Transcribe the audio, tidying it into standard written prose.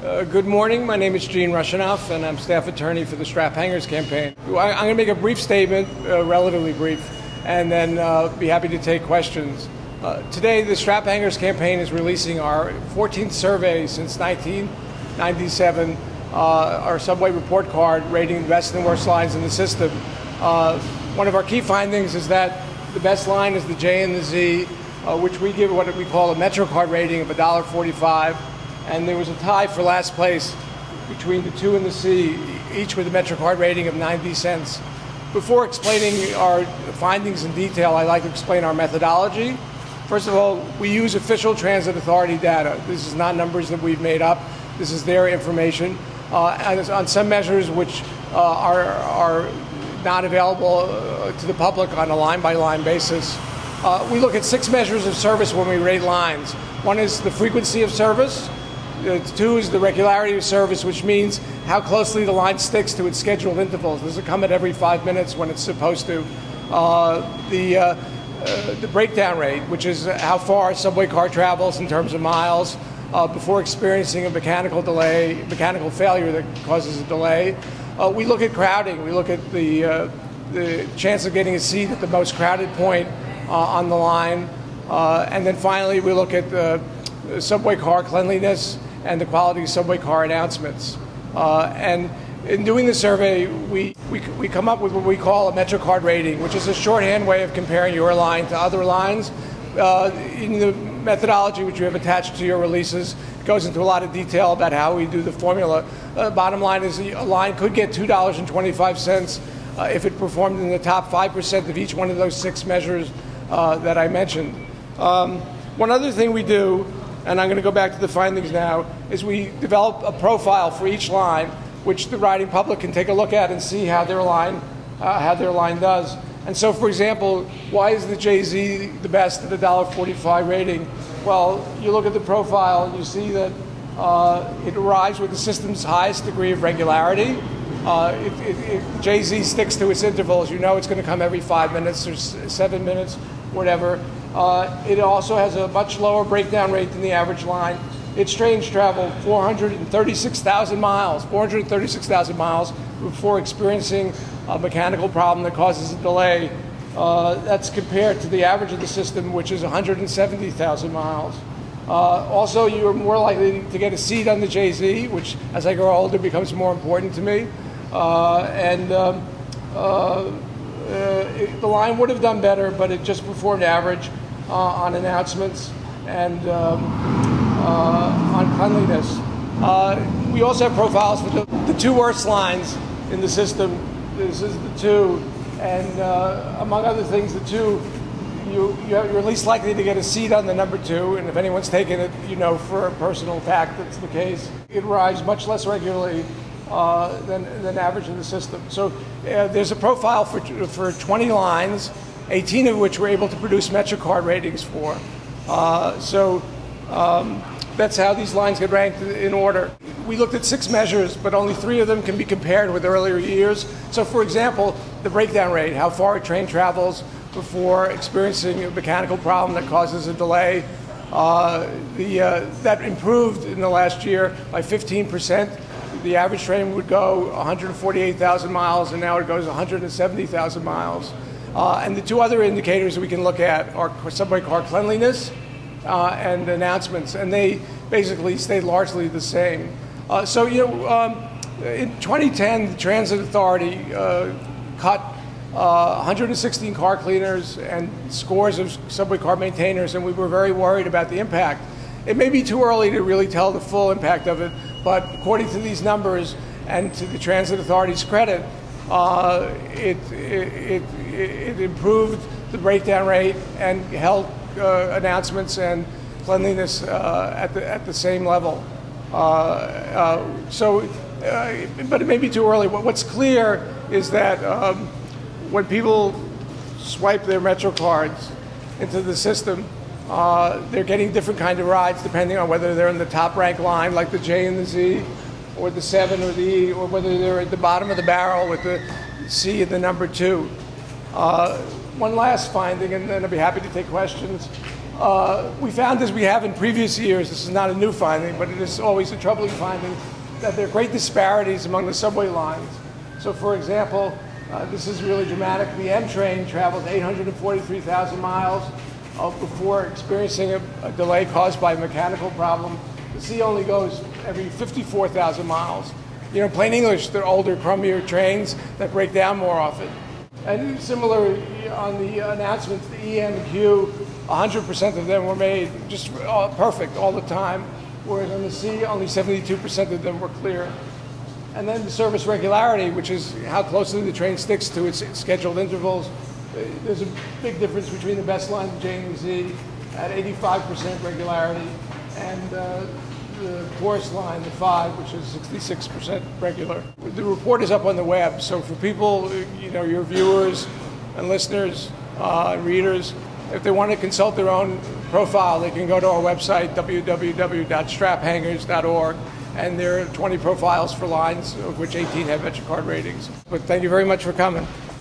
Good morning. My name is Gene Rushinoff, and I'm staff attorney for the Strap Hangers campaign. I'm going to make a brief statement, relatively brief, and then be happy to take questions. Today, the Strap Hangers campaign is releasing our 14th survey since 1997, our subway report card rating the best and worst lines in the system. One of our key findings is that the best line is the J and the Z, which we give what we call a MetroCard rating of $1.45. And there was a tie for last place between the 2 and the C, each with a MetroCard rating of 90 cents. Before explaining our findings in detail, I'd like to explain our methodology. First of all, we use official transit authority data. This is not numbers that we've made up. This is their information. And on some measures which are not available to the public on a line-by-line basis, we look at 6 measures of service when we rate lines. One is the frequency of service. 2 is the regularity of service, which means how closely the line sticks to its scheduled intervals. Does it come at every 5 minutes when it's supposed to? The breakdown rate, which is how far a subway car travels in terms of miles before experiencing a mechanical failure that causes a delay. We look at crowding. We look at the chance of getting a seat at the most crowded point on the line. And then finally, we look at subway car cleanliness and the quality of subway car announcements. And in doing the survey, we come up with what we call a MetroCard rating, which is a shorthand way of comparing your line to other lines. In the methodology which we have attached to your releases, it goes into a lot of detail about how we do the formula. Bottom line is a line could get $2.25 if it performed in the top 5% of each one of those 6 measures that I mentioned. One other thing we do, and I'm going to go back to the findings now, is we develop a profile for each line, which the riding public can take a look at and see how their line does. And so, for example, why is the JZ the best at $1.45 rating? Well, you look at the profile and you see that it arrives with the system's highest degree of regularity. JZ sticks to its intervals. You know it's going to come every 5 minutes or 7 minutes, whatever. It also has a much lower breakdown rate than the average line. Its trains travel 436,000 miles before experiencing a mechanical problem that causes a delay. That's compared to the average of the system, which is 170,000 miles. Also, you're more likely to get a seat on the JZ, which, as I grow older, becomes more important to me. The line would have done better, but it just performed average on announcements and on cleanliness. We also have profiles for the 2 worst lines in the system. This is the 2, and among other things, the 2, you're least likely to get a seat on the number 2, and if anyone's taken it, you know for a personal fact that's the case. It arrives much less regularly than average in the system. So there's a profile for 20 lines, 18 of which we're able to produce MetroCard ratings for. That's how these lines get ranked in order. We looked at 6 measures, but only 3 of them can be compared with earlier years. So, for example, the breakdown rate, how far a train travels before experiencing a mechanical problem that causes a delay. That improved in the last year by 15%. The average train would go 148,000 miles, and now it goes 170,000 miles. And the 2 other indicators we can look at are subway car cleanliness and announcements, and they basically stayed largely the same. In 2010, the Transit Authority cut 116 car cleaners and scores of subway car maintainers, and we were very worried about the impact. It may be too early to really tell the full impact of it, but according to these numbers and to the Transit Authority's credit, it improved the breakdown rate and held announcements and cleanliness at the same level. But it may be too early. What's clear is that when people swipe their MetroCards into the system, they're getting different kind of rides depending on whether they're in the top rank line, like the J and the Z, or the 7 or the E, or whether they're at the bottom of the barrel with the C and the number 2. One last finding, and then I'll be happy to take questions, We found, as we have in previous years, this is not a new finding, but it is always a troubling finding, that there are great disparities among the subway lines. So, for example, this is really dramatic. The M train travels 843,000 miles before experiencing a delay caused by a mechanical problem. The C only goes every 54,000 miles. You know, plain English, they're older, crummier trains that break down more often. And similar on the announcements, the E and Q, 100% of them were made just perfect all the time, whereas on the C, only 72% of them were clear. And then the service regularity, which is how closely the train sticks to its scheduled intervals. There's a big difference between the best line, the J and the Z, at 85% regularity, and the poorest line, the 5, which is 66% regular. The report is up on the web, so for people, you know, your viewers and listeners and readers, if they want to consult their own profile, they can go to our website, www.straphangers.org, and there are 20 profiles for lines, of which 18 have Metrocard ratings. But thank you very much for coming.